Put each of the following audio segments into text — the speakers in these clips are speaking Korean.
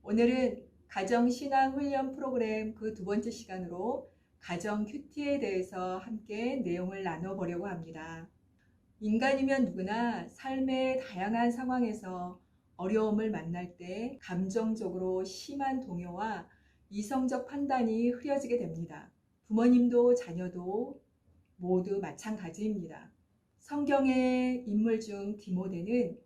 오늘은 가정신앙훈련 프로그램 그 두 번째 시간으로 가정 큐티에 대해서 함께 내용을 나눠보려고 합니다. 인간이면 누구나 삶의 다양한 상황에서 어려움을 만날 때 감정적으로 심한 동요와 이성적 판단이 흐려지게 됩니다. 부모님도 자녀도 모두 마찬가지입니다. 성경의 인물 중 디모데는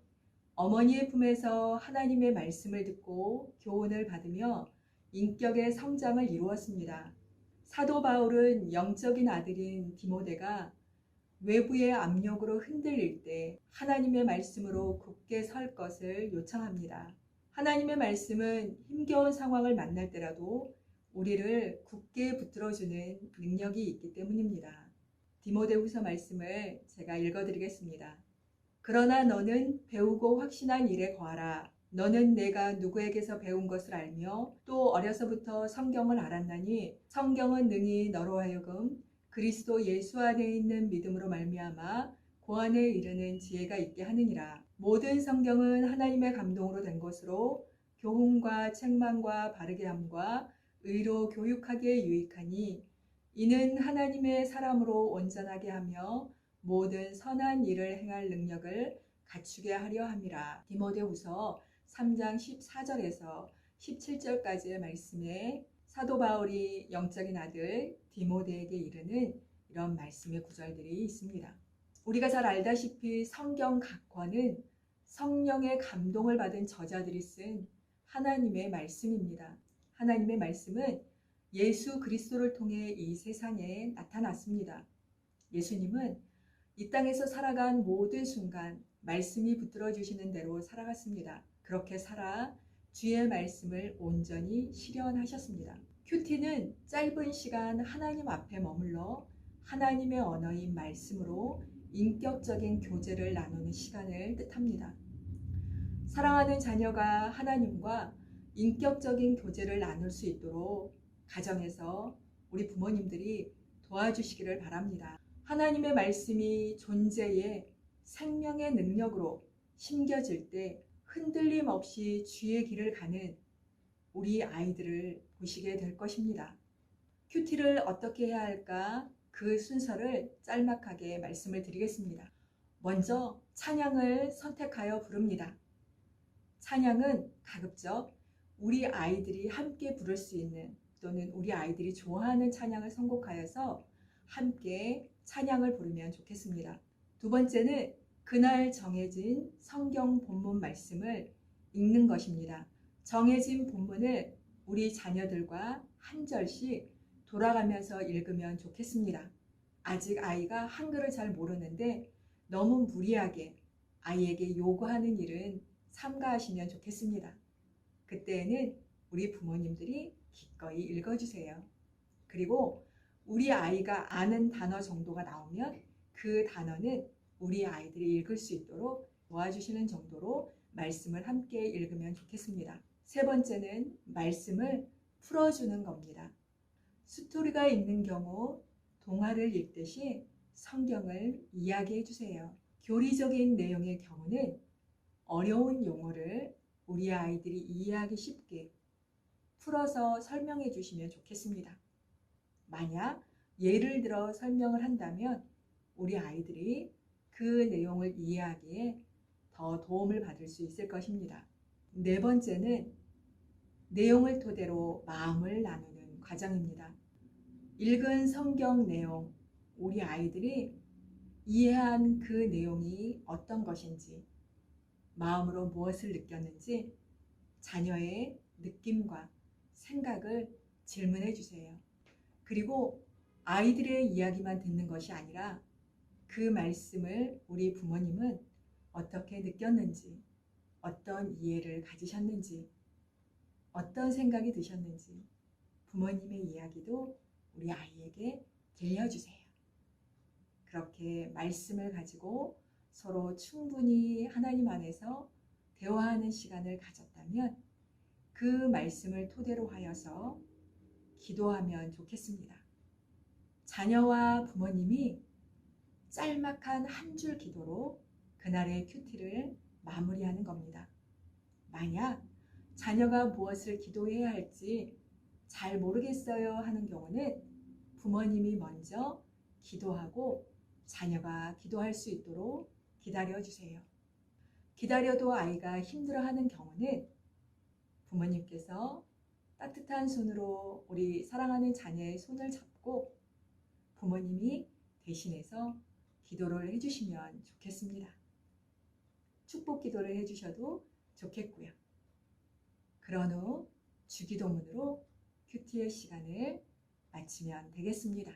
어머니의 품에서 하나님의 말씀을 듣고 교훈을 받으며 인격의 성장을 이루었습니다. 사도 바울은 영적인 아들인 디모데가 외부의 압력으로 흔들릴 때 하나님의 말씀으로 굳게 설 것을 요청합니다. 하나님의 말씀은 힘겨운 상황을 만날 때라도 우리를 굳게 붙들어주는 능력이 있기 때문입니다. 디모데후서 말씀을 제가 읽어드리겠습니다. 그러나 너는 배우고 확신한 일에 거하라. 너는 내가 누구에게서 배운 것을 알며 또 어려서부터 성경을 알았나니 성경은 능히 너로 하여금 그리스도 예수 안에 있는 믿음으로 말미암아 구원에 이르는 지혜가 있게 하느니라. 모든 성경은 하나님의 감동으로 된 것으로 교훈과 책망과 바르게 함과 의로 교육하기에 유익하니 이는 하나님의 사람으로 온전하게 하며 모든 선한 일을 행할 능력을 갖추게 하려 함이라. 디모데후서 3장 14절에서 17절까지의 말씀에 사도 바울이 영적인 아들 디모데에게 이르는 이런 말씀의 구절들이 있습니다. 우리가 잘 알다시피 성경 각 권은 성령의 감동을 받은 저자들이 쓴 하나님의 말씀입니다. 하나님의 말씀은 예수 그리스도를 통해 이 세상에 나타났습니다. 예수님은 이 땅에서 살아간 모든 순간 말씀이 붙들어 주시는 대로 살아갔습니다. 그렇게 살아 주의 말씀을 온전히 실현하셨습니다. 큐티는 짧은 시간 하나님 앞에 머물러 하나님의 언어인 말씀으로 인격적인 교제를 나누는 시간을 뜻합니다. 사랑하는 자녀가 하나님과 인격적인 교제를 나눌 수 있도록 가정에서 우리 부모님들이 도와주시기를 바랍니다. 하나님의 말씀이 존재의 생명의 능력으로 심겨질 때 흔들림 없이 주의 길을 가는 우리 아이들을 보시게 될 것입니다. 큐티를 어떻게 해야 할까? 그 순서를 짤막하게 말씀을 드리겠습니다. 먼저 찬양을 선택하여 부릅니다. 찬양은 가급적 우리 아이들이 함께 부를 수 있는 또는 우리 아이들이 좋아하는 찬양을 선곡하여서 함께 찬양을 부르면 좋겠습니다. 두 번째는 그날 정해진 성경 본문 말씀을 읽는 것입니다. 정해진 본문을 우리 자녀들과 한 절씩 돌아가면서 읽으면 좋겠습니다. 아직 아이가 한글을 잘 모르는데 너무 무리하게 아이에게 요구하는 일은 삼가하시면 좋겠습니다. 그때에는 우리 부모님들이 기꺼이 읽어주세요. 그리고 우리 아이가 아는 단어 정도가 나오면 그 단어는 우리 아이들이 읽을 수 있도록 도와주시는 정도로 말씀을 함께 읽으면 좋겠습니다. 세 번째는 말씀을 풀어주는 겁니다. 스토리가 있는 경우 동화를 읽듯이 성경을 이야기해 주세요. 교리적인 내용의 경우는 어려운 용어를 우리 아이들이 이해하기 쉽게 풀어서 설명해 주시면 좋겠습니다. 만약 예를 들어 설명을 한다면 우리 아이들이 그 내용을 이해하기에 더 도움을 받을 수 있을 것입니다. 네 번째는 내용을 토대로 마음을 나누는 과정입니다. 읽은 성경 내용, 우리 아이들이 이해한 그 내용이 어떤 것인지, 마음으로 무엇을 느꼈는지 자녀의 느낌과 생각을 질문해 주세요. 그리고 아이들의 이야기만 듣는 것이 아니라 그 말씀을 우리 부모님은 어떻게 느꼈는지, 어떤 이해를 가지셨는지, 어떤 생각이 드셨는지 부모님의 이야기도 우리 아이에게 들려주세요. 그렇게 말씀을 가지고 서로 충분히 하나님 안에서 대화하는 시간을 가졌다면 그 말씀을 토대로 하여서 기도하면 좋겠습니다. 자녀와 부모님이 짤막한 한 줄 기도로 그날의 큐티를 마무리하는 겁니다. 만약 자녀가 무엇을 기도해야 할지 잘 모르겠어요 하는 경우는 부모님이 먼저 기도하고 자녀가 기도할 수 있도록 기다려 주세요. 기다려도 아이가 힘들어하는 경우는 부모님께서 따뜻한 손으로 우리 사랑하는 자녀의 손을 잡고 부모님이 대신해서 기도를 해주시면 좋겠습니다. 축복 기도를 해주셔도 좋겠고요. 그런 후 주기도문으로 큐티의 시간을 마치면 되겠습니다.